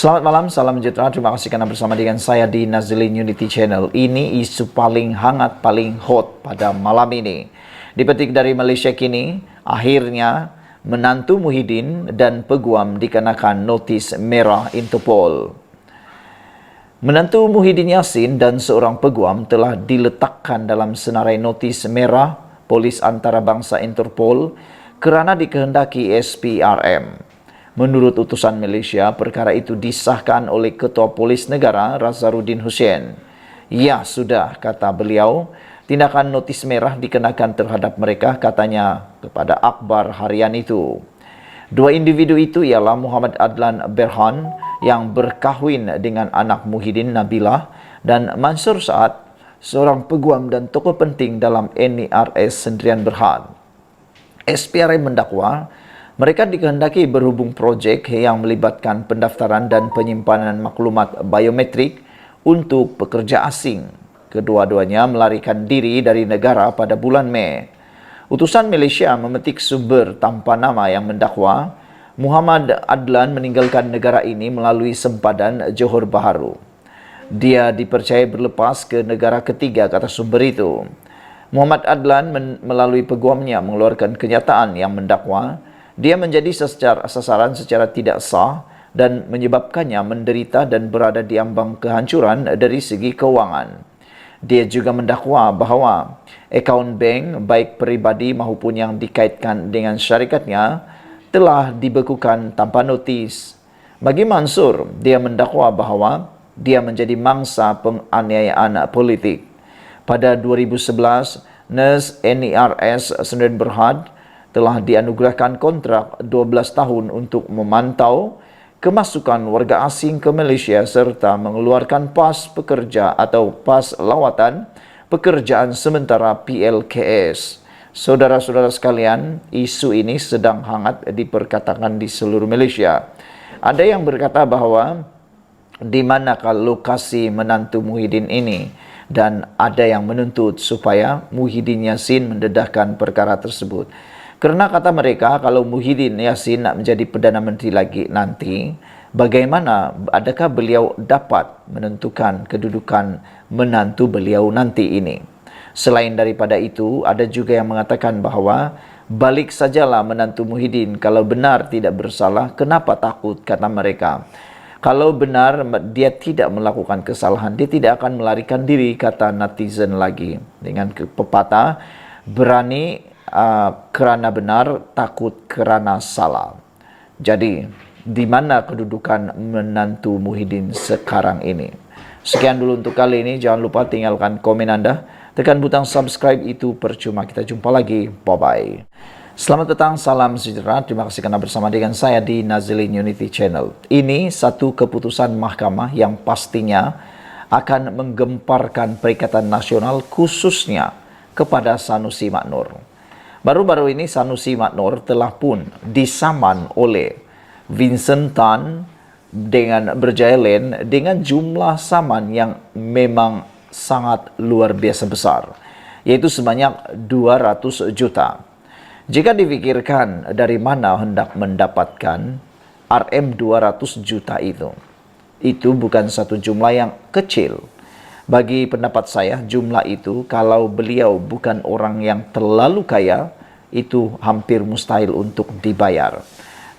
Selamat malam, salam sejahtera. Terima kasih karena bersama dengan saya di Nazilin Unity Channel. Ini isu paling hangat, paling hot pada malam ini. Dipetik dari Malaysia kini, akhirnya menantu Muhyiddin dan peguam dikenakan notis merah Interpol. Menantu Muhyiddin Yassin dan seorang peguam telah diletakkan dalam senarai notis merah Polis Antarabangsa Interpol kerana dikehendaki SPRM. Menurut utusan Malaysia, perkara itu disahkan oleh Ketua Polis Negara Razaruddin Hussein. Ya, sudah, kata beliau, tindakan notis merah dikenakan terhadap mereka, katanya kepada akhbar harian itu. Dua individu itu ialah Muhammad Adlan Berhan yang berkahwin dengan anak Muhyiddin Nabilah dan Mansur Saad, seorang peguam dan tokoh penting dalam NERS Sendirian Berhad. SPRM mendakwa mereka dikehendaki berhubung projek yang melibatkan pendaftaran dan penyimpanan maklumat biometrik untuk pekerja asing. Kedua-duanya melarikan diri dari negara pada bulan Mei. Utusan Malaysia memetik sumber tanpa nama yang mendakwa Muhammad Adlan meninggalkan negara ini melalui sempadan Johor Bahru. Dia dipercayai berlepas ke negara ketiga, kata sumber itu. Muhammad Adlan melalui peguamnya mengeluarkan kenyataan yang mendakwa dia menjadi sasaran secara tidak sah dan menyebabkannya menderita dan berada di ambang kehancuran dari segi keuangan. Dia juga mendakwa bahawa akaun bank baik peribadi maupun yang dikaitkan dengan syarikatnya telah dibekukan tanpa notis. Bagi Mansur, dia mendakwa bahawa dia menjadi mangsa penganiayaan politik. Pada 2011, NERS Sendirian Berhad telah dianugerahkan kontrak 12 tahun untuk memantau kemasukan warga asing ke Malaysia serta mengeluarkan pas pekerja atau pas lawatan pekerjaan sementara PLKS. Saudara-saudara sekalian, isu ini sedang hangat diperkatakan di seluruh Malaysia. Ada yang berkata bahawa di manakah lokasi menantu Muhyiddin ini, dan ada yang menuntut supaya Muhyiddin Yassin mendedahkan perkara tersebut. Kerana kata mereka, kalau Muhyiddin Yassin nak menjadi Perdana Menteri lagi nanti, bagaimana, adakah beliau dapat menentukan kedudukan menantu beliau nanti ini? Selain daripada itu, ada juga yang mengatakan bahawa balik sajalah menantu Muhyiddin, kalau benar tidak bersalah, kenapa takut, kata mereka. Kalau benar dia tidak melakukan kesalahan, dia tidak akan melarikan diri, kata netizen lagi. Dengan pepatah, berani kerana benar, takut kerana salah. Jadi, di mana kedudukan menantu Muhyiddin sekarang ini? Sekian dulu untuk kali ini. Jangan lupa tinggalkan komen anda. Tekan butang subscribe, itu percuma. Kita jumpa lagi. Bye-bye. Selamat datang, salam sejahtera. Terima kasih kerana bersama dengan saya di Nazilin Unity Channel. Ini satu keputusan mahkamah yang pastinya akan menggemparkan Perikatan Nasional, khususnya kepada Sanusi Maknur. Baru-baru ini Sanusi Maknur telah pun disaman oleh Vincent Tan dengan Berjaya Land dengan jumlah saman yang memang sangat luar biasa besar, yaitu sebanyak 200 juta. Jika difikirkan dari mana hendak mendapatkan RM 200 juta itu bukan satu jumlah yang kecil. Bagi pendapat saya, jumlah itu kalau beliau bukan orang yang terlalu kaya, itu hampir mustahil untuk dibayar.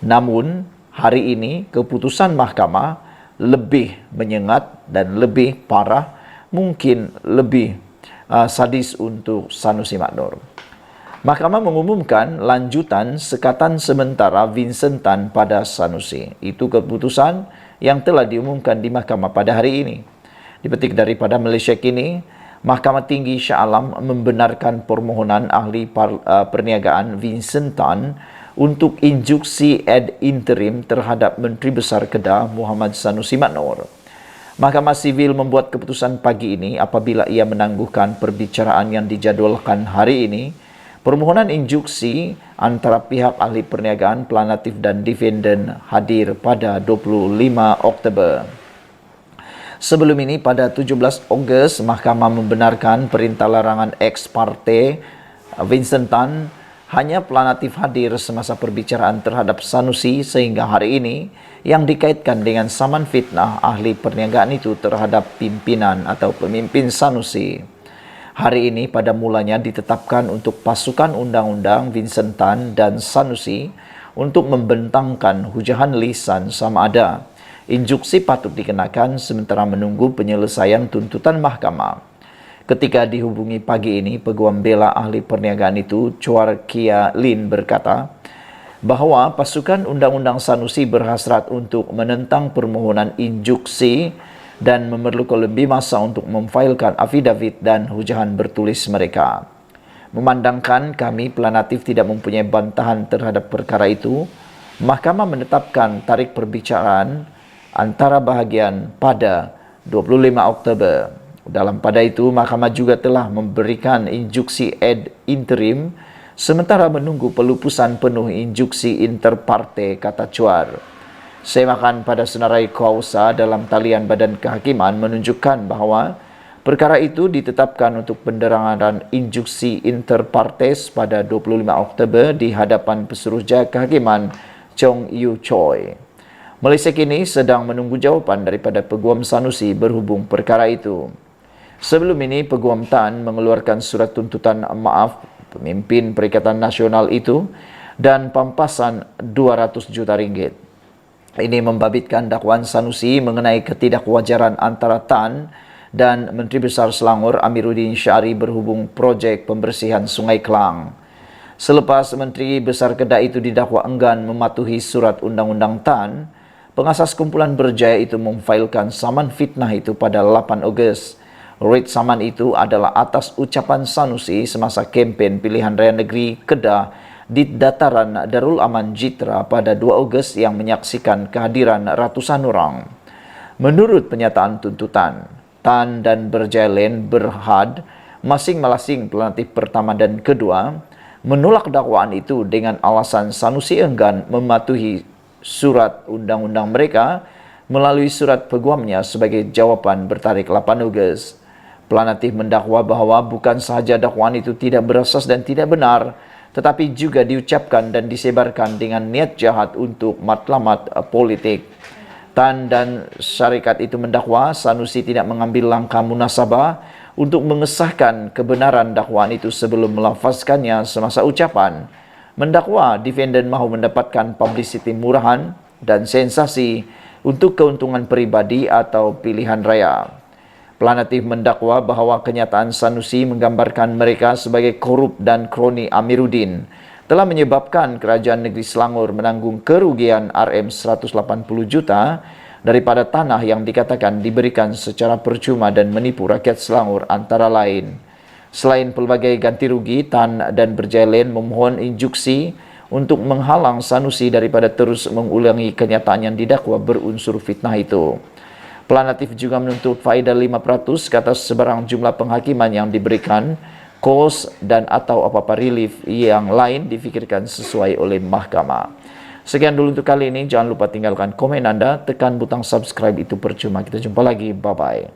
Namun, hari ini keputusan mahkamah lebih menyengat dan lebih parah, mungkin lebih sadis untuk Sanusi Maknur. Mahkamah mengumumkan lanjutan sekatan sementara Vincent Tan pada Sanusi. Itu keputusan yang telah diumumkan di mahkamah pada hari ini. Dipetik daripada Malaysia kini, Mahkamah Tinggi Shah Alam membenarkan permohonan ahli perniagaan Vincent Tan untuk injuksi ad interim terhadap Menteri Besar Kedah Muhammad Sanusi Maknur. Mahkamah Sivil membuat keputusan pagi ini apabila ia menangguhkan perbicaraan yang dijadualkan hari ini. Permohonan injuksi antara pihak ahli perniagaan, planatif dan defendant hadir pada 25 Oktober. Sebelum ini, pada 17 Ogos, Mahkamah membenarkan perintah larangan ex parte Vincent Tan Hanya Planatif hadir semasa perbicaraan terhadap Sanusi sehingga hari ini yang dikaitkan dengan saman fitnah ahli perniagaan itu terhadap pimpinan atau pemimpin Sanusi. Hari ini pada mulanya ditetapkan untuk pasukan undang-undang Vincent Tan dan Sanusi untuk membentangkan hujahan lisan sama ada injuksi patut dikenakan sementara menunggu penyelesaian tuntutan mahkamah. Ketika dihubungi pagi ini, peguam bela ahli perniagaan itu, Chua Kia Lin, berkata bahwa pasukan undang-undang Sanusi berhasrat untuk menentang permohonan injuksi dan memerlukan lebih masa untuk memfailkan afidavit dan hujahan bertulis mereka. Memandangkan kami Planatif tidak mempunyai bantahan terhadap perkara itu, Mahkamah menetapkan tarikh perbicaraan antara bahagian pada 25 Oktober. Dalam pada itu, Mahkamah juga telah memberikan injuksi ad interim sementara menunggu pelupusan penuh injuksi inter parte, kata Chuar. Semakan pada senarai kuasa dalam talian Badan Kehakiman menunjukkan bahawa perkara itu ditetapkan untuk penderangan injuksi inter partes pada 25 Oktober di hadapan Pesuruhjaya Kehakiman Chong Yu Choi. Malaysia kini sedang menunggu jawapan daripada Peguam Sanusi berhubung perkara itu. Sebelum ini, Peguam Tan mengeluarkan surat tuntutan maaf pemimpin Perikatan Nasional itu dan pampasan 200 juta ringgit. Ini membabitkan dakwaan Sanusi mengenai ketidakwajaran antara Tan dan Menteri Besar Selangor Amiruddin Syari berhubung projek pembersihan Sungai Klang. Selepas Menteri Besar Kedah itu didakwa enggan mematuhi surat undang-undang Tan, pengasas kumpulan berjaya itu memfailkan saman fitnah itu pada 8 Ogos. Writ saman itu adalah atas ucapan Sanusi semasa kempen pilihan raya negeri Kedah di dataran Darul Aman Jitra pada 2 Ogos yang menyaksikan kehadiran ratusan orang. Menurut penyataan tuntutan, Tan dan Berjaya Len Berhad masing-masing Planatif pertama dan kedua menolak dakwaan itu dengan alasan Sanusi enggan mematuhi surat undang-undang mereka melalui surat peguamnya sebagai jawapan bertarikh 8 Ogos. Planatif mendakwa bahawa bukan sahaja dakwaan itu tidak berasas dan tidak benar, tetapi juga diucapkan dan disebarkan dengan niat jahat untuk matlamat politik. Tan dan syarikat itu mendakwa Sanusi tidak mengambil langkah munasabah untuk mengesahkan kebenaran dakwaan itu sebelum melafazkannya semasa ucapan. Mendakwa defendant mahu mendapatkan publicity murahan dan sensasi untuk keuntungan peribadi atau pilihan raya. Planatif mendakwa bahawa kenyataan Sanusi menggambarkan mereka sebagai korup dan kroni Amiruddin telah menyebabkan Kerajaan Negeri Selangor menanggung kerugian RM180 juta daripada tanah yang dikatakan diberikan secara percuma dan menipu rakyat Selangor antara lain. Selain pelbagai ganti rugi, Tan dan Berjaya Len memohon injuksi untuk menghalang Sanusi daripada terus mengulangi kenyataan yang didakwa berunsur fitnah itu. Planatif juga menuntut faedah 5% ke atas sebarang jumlah penghakiman yang diberikan, kos dan atau apa-apa relief yang lain difikirkan sesuai oleh mahkamah. Sekian dulu untuk kali ini. Jangan lupa tinggalkan komen anda, tekan butang subscribe itu percuma. Kita jumpa lagi. Bye-bye.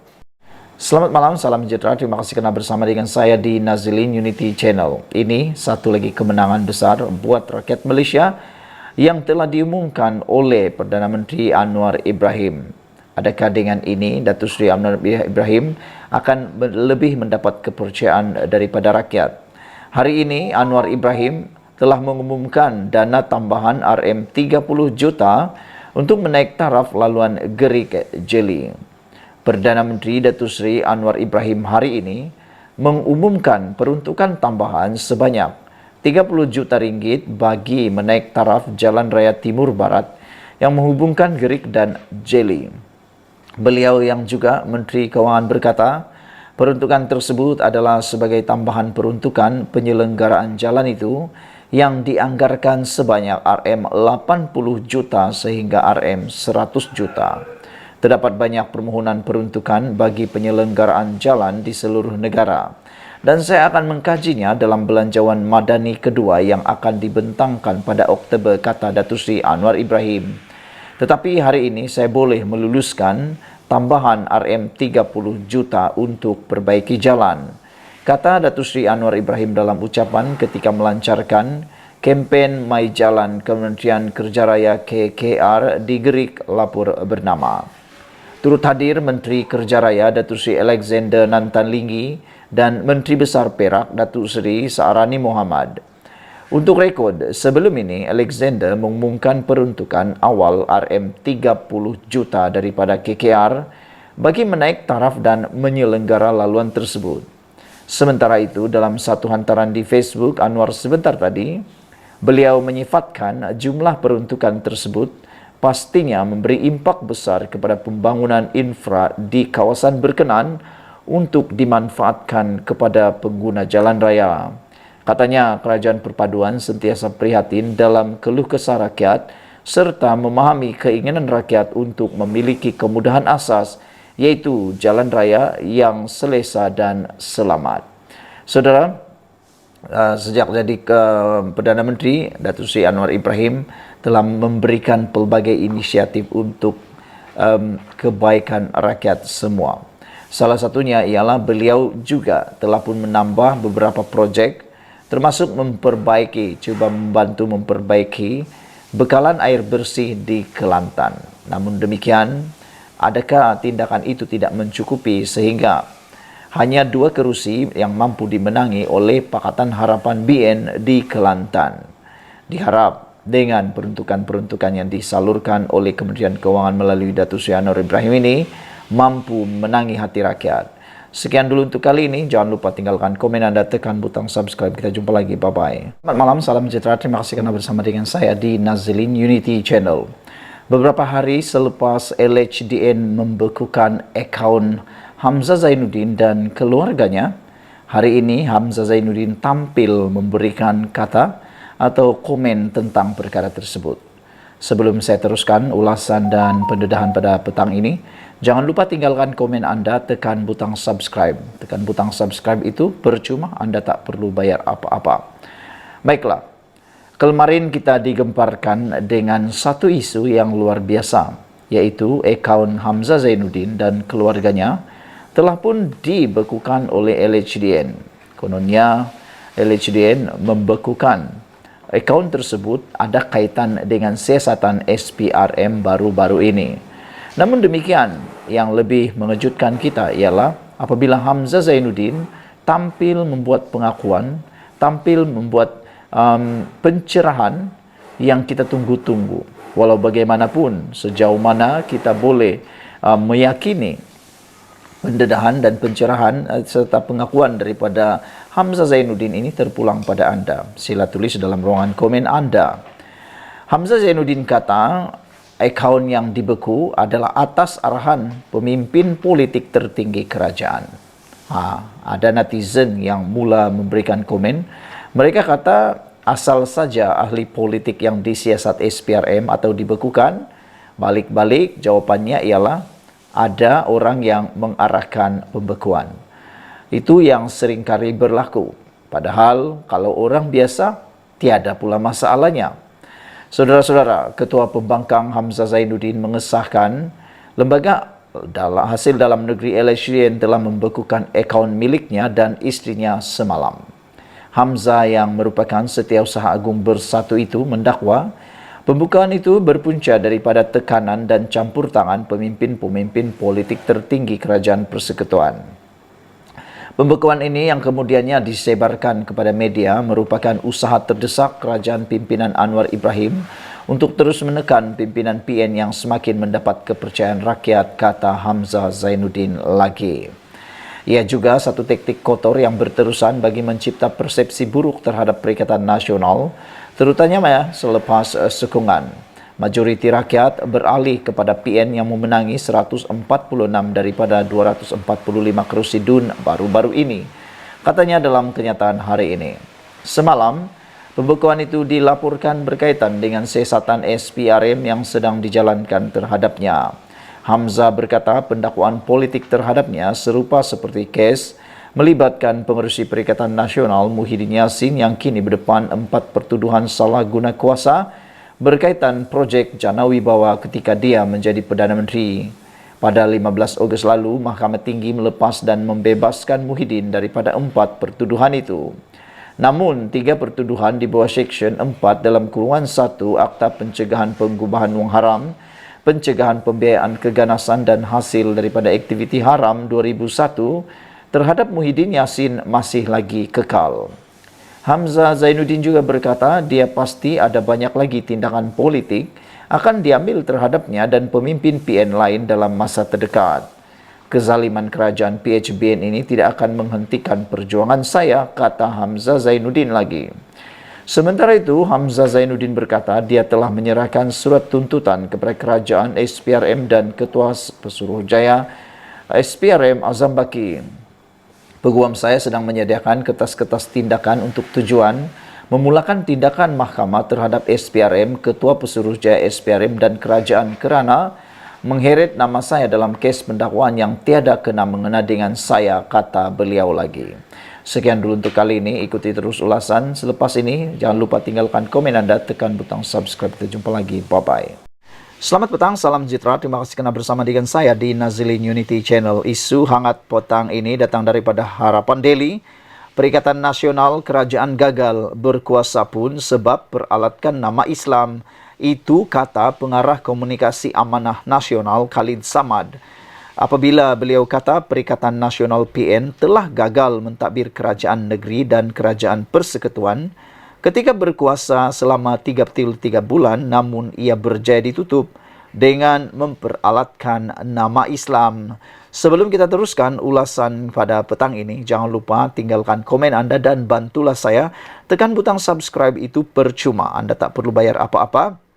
Selamat malam, salam sejahtera. Terima kasih kerana bersama dengan saya di Nazilin Unity Channel. Ini satu lagi kemenangan besar buat rakyat Malaysia yang telah diumumkan oleh Perdana Menteri Anwar Ibrahim. Adakah dengan ini Datuk Seri Anwar Ibrahim akan lebih mendapat kepercayaan daripada rakyat? Hari ini Anwar Ibrahim telah mengumumkan dana tambahan RM30 juta untuk menaik taraf laluan Gerik Jeli. Perdana Menteri Datuk Seri Anwar Ibrahim hari ini mengumumkan peruntukan tambahan sebanyak 30 juta ringgit bagi menaik taraf Jalan Raya Timur Barat yang menghubungkan Gerik dan Jeli. Beliau yang juga Menteri Kewangan berkata, peruntukan tersebut adalah sebagai tambahan peruntukan penyelenggaraan jalan itu yang dianggarkan sebanyak RM80 juta sehingga RM100 juta. Terdapat banyak permohonan peruntukan bagi penyelenggaraan jalan di seluruh negara dan saya akan mengkajinya dalam belanjawan madani kedua yang akan dibentangkan pada Oktober, kata Datuk Seri Anwar Ibrahim. Tetapi hari ini saya boleh meluluskan tambahan RM30 juta untuk perbaiki jalan, kata Datuk Seri Anwar Ibrahim dalam ucapan ketika melancarkan Kempen Mai Jalan Kementerian Kerja Raya KKR digerik lapor bernama. Turut hadir Menteri Kerja Raya Datuk Seri Alexander Nantan Linggi dan Menteri Besar Perak Datuk Seri Saarani Mohamad. Untuk rekod, sebelum ini Alexander mengumumkan peruntukan awal RM30 juta daripada KKR bagi menaik taraf dan menyelenggara laluan tersebut. Sementara itu, dalam satu hantaran di Facebook Anwar sebentar tadi, beliau menyifatkan jumlah peruntukan tersebut pastinya memberi impak besar kepada pembangunan infra di kawasan berkenan untuk dimanfaatkan kepada pengguna jalan raya. Katanya, Kerajaan Perpaduan sentiasa prihatin dalam keluh kesah rakyat serta memahami keinginan rakyat untuk memiliki kemudahan asas, yaitu jalan raya yang selesa dan selamat. Saudara, sejak jadi Perdana Menteri, Datuk Seri Anwar Ibrahim telah memberikan pelbagai inisiatif untuk kebaikan rakyat semua. Salah satunya ialah beliau juga telah pun menambah beberapa projek, termasuk cuba membantu memperbaiki bekalan air bersih di Kelantan. Namun demikian, adakah tindakan itu tidak mencukupi sehingga hanya 2 kerusi yang mampu dimenangi oleh Pakatan Harapan BN di Kelantan. Diharap dengan peruntukan-peruntukan yang disalurkan oleh Kementerian Keuangan melalui Datuk Seri Anwar Ibrahim ini mampu menangi hati rakyat. Sekian dulu untuk kali ini. Jangan lupa tinggalkan komen Anda, tekan butang subscribe. Kita jumpa lagi. Bye-bye. Selamat malam, salam sejahtera. Terima kasih kerana bersama dengan saya di Nazilin Unity Channel. Beberapa hari selepas LHDN membekukan akaun Hamzah Zainuddin dan keluarganya, hari ini Hamzah Zainuddin tampil memberikan kata atau komen tentang perkara tersebut. Sebelum saya teruskan ulasan dan pendedahan pada petang ini, jangan lupa tinggalkan komen Anda, tekan butang subscribe. Tekan butang subscribe itu percuma, Anda tak perlu bayar apa-apa. Baiklah, kemarin kita digemparkan dengan satu isu yang luar biasa, yaitu akaun Hamzah Zainuddin dan keluarganya telah pun dibekukan oleh LHDN. Kononnya LHDN membekukan akaun tersebut ada kaitan dengan siasatan SPRM baru-baru ini. Namun demikian, yang lebih mengejutkan kita ialah apabila Hamzah Zainuddin tampil membuat pengakuan, tampil membuat pencerahan yang kita tunggu-tunggu. Walau bagaimanapun, sejauh mana kita boleh meyakini pendedahan dan pencerahan serta pengakuan daripada Hamzah Zainuddin ini terpulang pada Anda. Sila tulis dalam ruangan komen Anda. Hamzah Zainuddin kata akaun yang dibeku adalah atas arahan pemimpin politik tertinggi kerajaan. Ada netizen yang mula memberikan komen. Mereka kata asal saja ahli politik yang disiasat SPRM atau dibekukan. Balik-balik jawapannya ialah ada orang yang mengarahkan pembekuan. Itu yang seringkali berlaku. Padahal kalau orang biasa, tiada pula masalahnya. Saudara-saudara, Ketua Pembangkang Hamzah Zainuddin mengesahkan lembaga hasil dalam negeri LHDN telah membekukan akaun miliknya dan istrinya semalam. Hamzah yang merupakan Setiausaha Agung Bersatu itu mendakwa pembukaan itu berpunca daripada tekanan dan campur tangan pemimpin-pemimpin politik tertinggi Kerajaan Persekutuan. Pembekuan ini yang kemudiannya disebarkan kepada media merupakan usaha terdesak kerajaan pimpinan Anwar Ibrahim untuk terus menekan pimpinan PN yang semakin mendapat kepercayaan rakyat, kata Hamzah Zainuddin lagi. Ia juga satu taktik kotor yang berterusan bagi mencipta persepsi buruk terhadap Perikatan Nasional, terutama selepas sokongan majoriti rakyat beralih kepada PN yang memenangi 146 daripada 245 kerusi DUN baru-baru ini. Katanya dalam kenyataan hari ini. Semalam, pembekuan itu dilaporkan berkaitan dengan siasatan SPRM yang sedang dijalankan terhadapnya. Hamzah berkata pendakwaan politik terhadapnya serupa seperti kes melibatkan pengerusi Perikatan Nasional Muhyiddin Yassin yang kini berdepan 4 pertuduhan salah guna kuasa berkaitan projek Jana Wibawa ketika dia menjadi Perdana Menteri. Pada 15 Ogos lalu, Mahkamah Tinggi melepas dan membebaskan Muhyiddin daripada 4 pertuduhan itu. Namun, 3 pertuduhan di bawah Seksyen 4 dalam kurungan 1 Akta Pencegahan Penggubahan Wang Haram, Pencegahan Pembiayaan Keganasan dan Hasil daripada Aktiviti Haram 2001 terhadap Muhyiddin Yassin masih lagi kekal. Hamzah Zainuddin juga berkata dia pasti ada banyak lagi tindakan politik akan diambil terhadapnya dan pemimpin PN lain dalam masa terdekat. Kezaliman kerajaan PHBN ini tidak akan menghentikan perjuangan saya, kata Hamzah Zainuddin lagi. Sementara itu, Hamzah Zainuddin berkata dia telah menyerahkan surat tuntutan kepada kerajaan SPRM dan Ketua Pesuruhjaya SPRM Azam Baki. Peguam saya sedang menyediakan kertas-kertas tindakan untuk tujuan memulakan tindakan mahkamah terhadap SPRM, Ketua Pesuruhjaya SPRM dan kerajaan kerana mengheret nama saya dalam kes pendakwaan yang tiada kena mengena dengan saya, kata beliau lagi. Sekian dulu untuk kali ini. Ikuti terus ulasan selepas ini. Jangan lupa tinggalkan komen Anda, tekan butang subscribe. Kita jumpa lagi. Bye-bye. Selamat petang, salam sejahtera. Terima kasih kerana bersama dengan saya di Nazilin Unity Channel. Isu hangat petang ini datang daripada Harapan Daily. Perikatan Nasional Kerajaan gagal berkuasa pun sebab peralatkan nama Islam. Itu kata pengarah komunikasi Amanah Nasional Khalid Samad. Apabila beliau kata Perikatan Nasional PN telah gagal mentadbir kerajaan negeri dan kerajaan persekutuan ketika berkuasa selama 33 bulan, namun ia berjaya ditutup dengan memperalatkan nama Islam. Sebelum kita teruskan ulasan pada petang ini, jangan lupa tinggalkan komen Anda dan bantulah saya. Tekan butang subscribe, itu percuma. Anda tak perlu bayar apa-apa.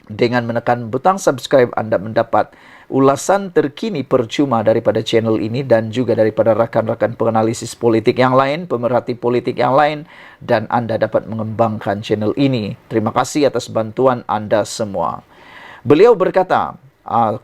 Dengan menekan butang subscribe, Anda mendapat ulasan terkini percuma daripada channel ini dan juga daripada rakan-rakan penganalisis politik yang lain, pemerhati politik yang lain, dan Anda dapat mengembangkan channel ini. Terima kasih atas bantuan Anda semua. Beliau berkata,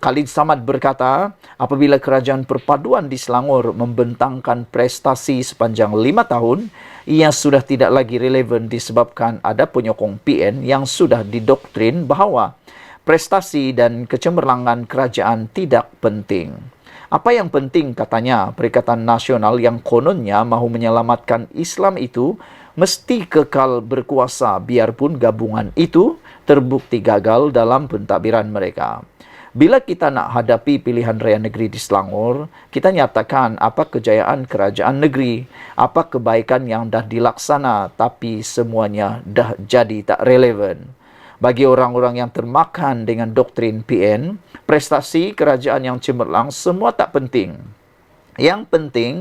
Khalid Samad berkata, apabila kerajaan perpaduan di Selangor membentangkan prestasi sepanjang 5 tahun, ia sudah tidak lagi relevan disebabkan ada penyokong PN yang sudah didoktrin bahawa prestasi dan kecemerlangan kerajaan tidak penting. Apa yang penting, katanya, Perikatan Nasional yang kononnya mahu menyelamatkan Islam itu mesti kekal berkuasa biarpun gabungan itu terbukti gagal dalam pentadbiran mereka. Bila kita nak hadapi pilihan raya negeri di Selangor, kita nyatakan apa kejayaan kerajaan negeri, apa kebaikan yang dah dilaksana, tapi semuanya dah jadi tak relevan. Bagi orang-orang yang termakan dengan doktrin PN, prestasi kerajaan yang cemerlang semua tak penting. Yang penting,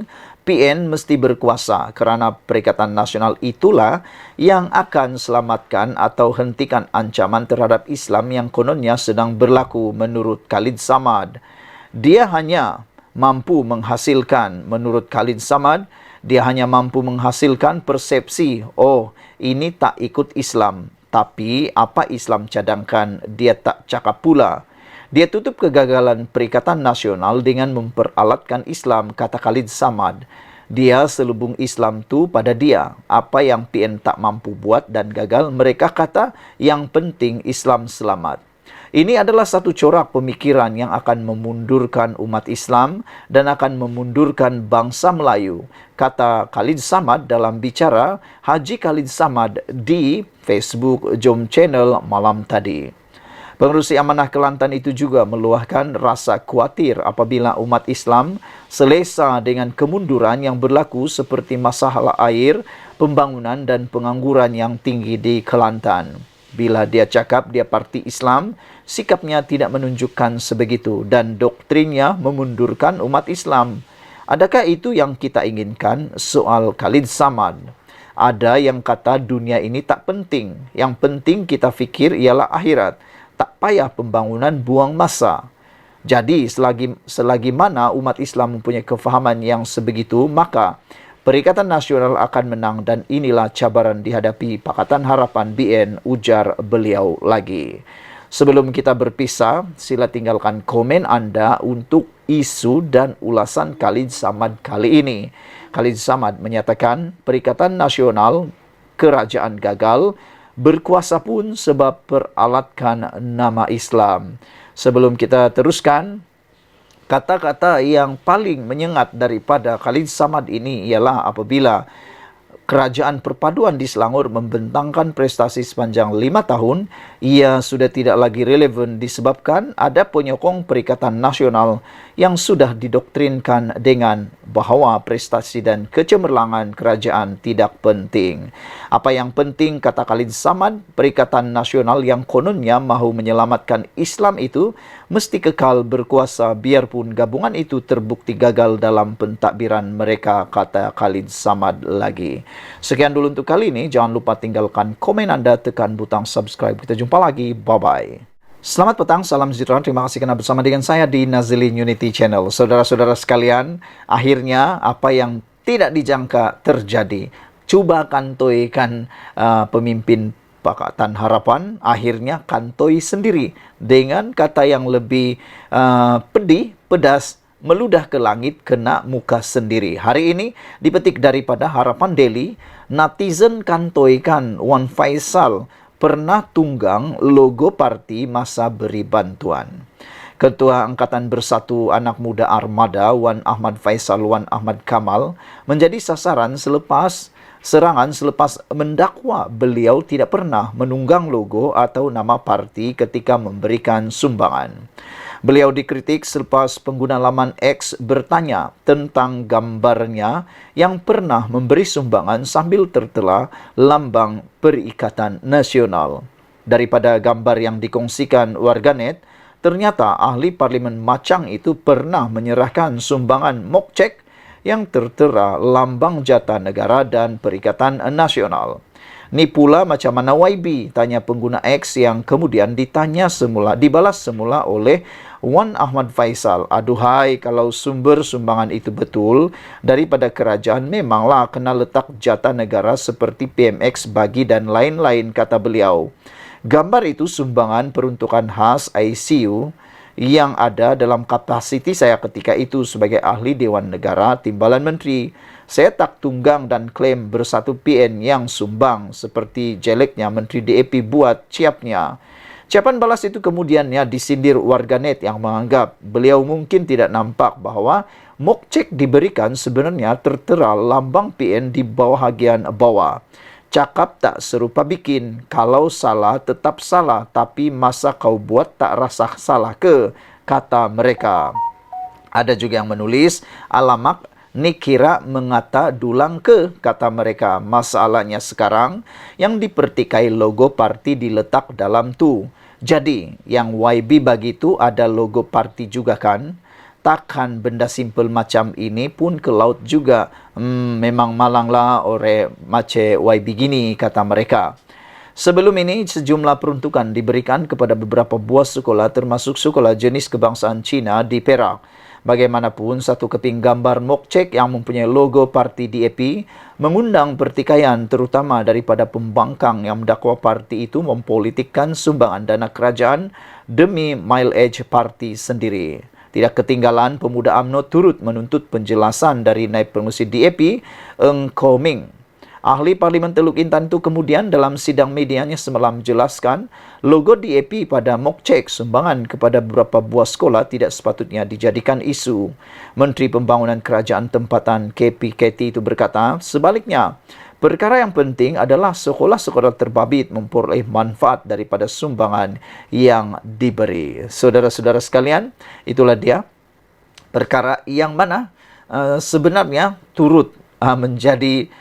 PN mesti berkuasa kerana Perikatan Nasional itulah yang akan selamatkan atau hentikan ancaman terhadap Islam yang kononnya sedang berlaku menurut Khalid Samad. Dia hanya mampu menghasilkan, menurut Khalid Samad, dia hanya mampu menghasilkan persepsi, oh ini tak ikut Islam. Tapi apa Islam cadangkan, dia tak cakap pula. Dia tutup kegagalan Perikatan Nasional dengan memperalatkan Islam, kata Khalid Samad. Dia selubung Islam tu pada dia. Apa yang PN tak mampu buat dan gagal, mereka kata yang penting Islam selamat. Ini adalah satu corak pemikiran yang akan memundurkan umat Islam dan akan memundurkan bangsa Melayu, kata Khalid Samad dalam bicara Haji Khalid Samad di Facebook Jom Channel malam tadi. Pengerusi Amanah Kelantan itu juga meluahkan rasa khawatir apabila umat Islam selesa dengan kemunduran yang berlaku seperti masalah air, pembangunan dan pengangguran yang tinggi di Kelantan. Bila dia cakap dia parti Islam, sikapnya tidak menunjukkan sebegitu dan doktrinnya memundurkan umat Islam. Adakah itu yang kita inginkan? Soal Khalid Samad. Ada yang kata dunia ini tak penting. Yang penting kita fikir ialah akhirat. Tak payah pembangunan, buang masa. Jadi selagi mana umat Islam mempunyai kefahaman yang sebegitu, maka Perikatan Nasional akan menang dan inilah cabaran dihadapi Pakatan Harapan BN, ujar beliau lagi. Sebelum kita berpisah, sila tinggalkan komen Anda untuk isu dan ulasan Khalid Samad kali ini. Khalid Samad menyatakan Perikatan Nasional kerajaan gagal, berkuasa pun sebab peralatkan nama Islam. Sebelum kita teruskan, kata-kata yang paling menyengat daripada Khalid Samad ini ialah apabila Kerajaan Perpaduan di Selangor membentangkan prestasi sepanjang 5 tahun. Ia sudah tidak lagi relevan disebabkan ada penyokong Perikatan Nasional yang sudah didoktrinkan dengan bahawa prestasi dan kecemerlangan kerajaan tidak penting. Apa yang penting, kata Khalid Samad, Perikatan Nasional yang kononnya mahu menyelamatkan Islam itu mesti kekal berkuasa biarpun gabungan itu terbukti gagal dalam pentadbiran mereka, kata Khalid Samad lagi. Sekian dulu untuk kali ini. Jangan lupa tinggalkan komen Anda, tekan butang subscribe. Kita jumpa lagi. Bye-bye. Selamat petang, salam sejahtera. Terima kasih kerana bersama dengan saya di Nazilin Unity Channel. Saudara-saudara sekalian, akhirnya apa yang tidak dijangka terjadi. Cuba kantoikan pemimpin Pakatan Harapan, akhirnya kantoi sendiri dengan kata yang lebih pedih, pedas, meludah ke langit, kena muka sendiri. Hari ini dipetik daripada Harapan Daily, netizen kantoikan Wan Faisal pernah tunggang logo parti masa beri bantuan. Ketua Angkatan Bersatu Anak Muda Armada Wan Ahmad Faisal Wan Ahmad Kamal menjadi sasaran selepas mendakwa beliau tidak pernah menunggang logo atau nama parti ketika memberikan sumbangan. Beliau dikritik selepas pengguna laman X bertanya tentang gambarnya yang pernah memberi sumbangan sambil tertera lambang Perikatan Nasional. Daripada gambar yang dikongsikan warganet, ternyata ahli parlimen Machang itu pernah menyerahkan sumbangan mock check yang tertera lambang Jata Negara dan Perikatan Nasional. Ni pula macam mana YB, tanya pengguna X yang kemudian dibalas semula oleh Wan Ahmad Faisal. Aduhai, kalau sumber sumbangan itu betul daripada kerajaan, memanglah kena letak Jata Negara seperti PMX bagi dan lain-lain, kata beliau. Gambar itu sumbangan peruntukan khas ICU yang ada dalam kapasiti saya ketika itu sebagai ahli Dewan Negara Timbalan Menteri. Saya tak tunggang dan klaim bersatu PN yang sumbang seperti jeleknya Menteri DAP buat ciapnya. Ciapan balas itu kemudiannya disindir warganet yang menganggap beliau mungkin tidak nampak bahawa mock check diberikan sebenarnya tertera lambang PN di bahagian bawah. Cakap tak serupa bikin, kalau salah tetap salah, tapi masa kau buat tak rasa salah ke, kata mereka. Ada juga yang menulis, alamak, ni kira mengata dulang ke, kata mereka. Masalahnya sekarang, yang dipertikai logo parti diletak dalam tu. Jadi, yang YB bagi tu ada logo parti juga kan? Takkan benda simple macam ini pun ke laut juga. Memang malanglah ore mace YB gini, kata mereka. Sebelum ini, sejumlah peruntukan diberikan kepada beberapa buah sekolah termasuk sekolah jenis kebangsaan Cina di Perak. Bagaimanapun, satu keping gambar mock check yang mempunyai logo parti DAP mengundang pertikaian terutama daripada pembangkang yang mendakwa parti itu mempolitikkan sumbangan dana kerajaan demi mileage parti sendiri. Tidak ketinggalan, pemuda UMNO turut menuntut penjelasan dari Naib Pengerusi DAP, Eng Koh Ming. Ahli Parlimen Teluk Intan itu kemudian dalam sidang medianya semalam menjelaskan logo DAP pada mock check sumbangan kepada beberapa buah sekolah tidak sepatutnya dijadikan isu. Menteri Pembangunan Kerajaan Tempatan KPKT itu berkata, sebaliknya, perkara yang penting adalah sekolah-sekolah terbabit memperoleh manfaat daripada sumbangan yang diberi. Saudara-saudara sekalian, itulah dia perkara yang mana sebenarnya turut menjadi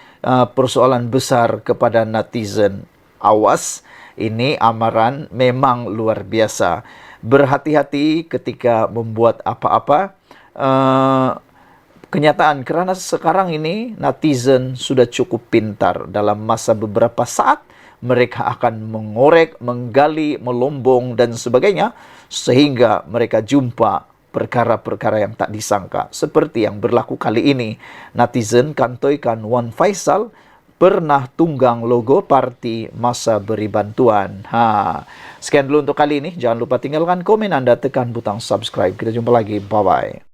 persoalan besar kepada netizen. Awas, ini amaran memang luar biasa. Berhati-hati ketika membuat apa-apa. Kenyataan, kerana sekarang ini netizen sudah cukup pintar. Dalam masa beberapa saat, mereka akan mengorek, menggali, melombong dan sebagainya, sehingga mereka jumpa perkara-perkara yang tak disangka. Seperti yang berlaku kali ini, netizen kantoikan Wan Faisal pernah tunggang logo parti masa beri bantuan. Sekian dulu untuk kali ini. Jangan lupa tinggalkan komen Anda, tekan butang subscribe. Kita jumpa lagi. Bye-bye.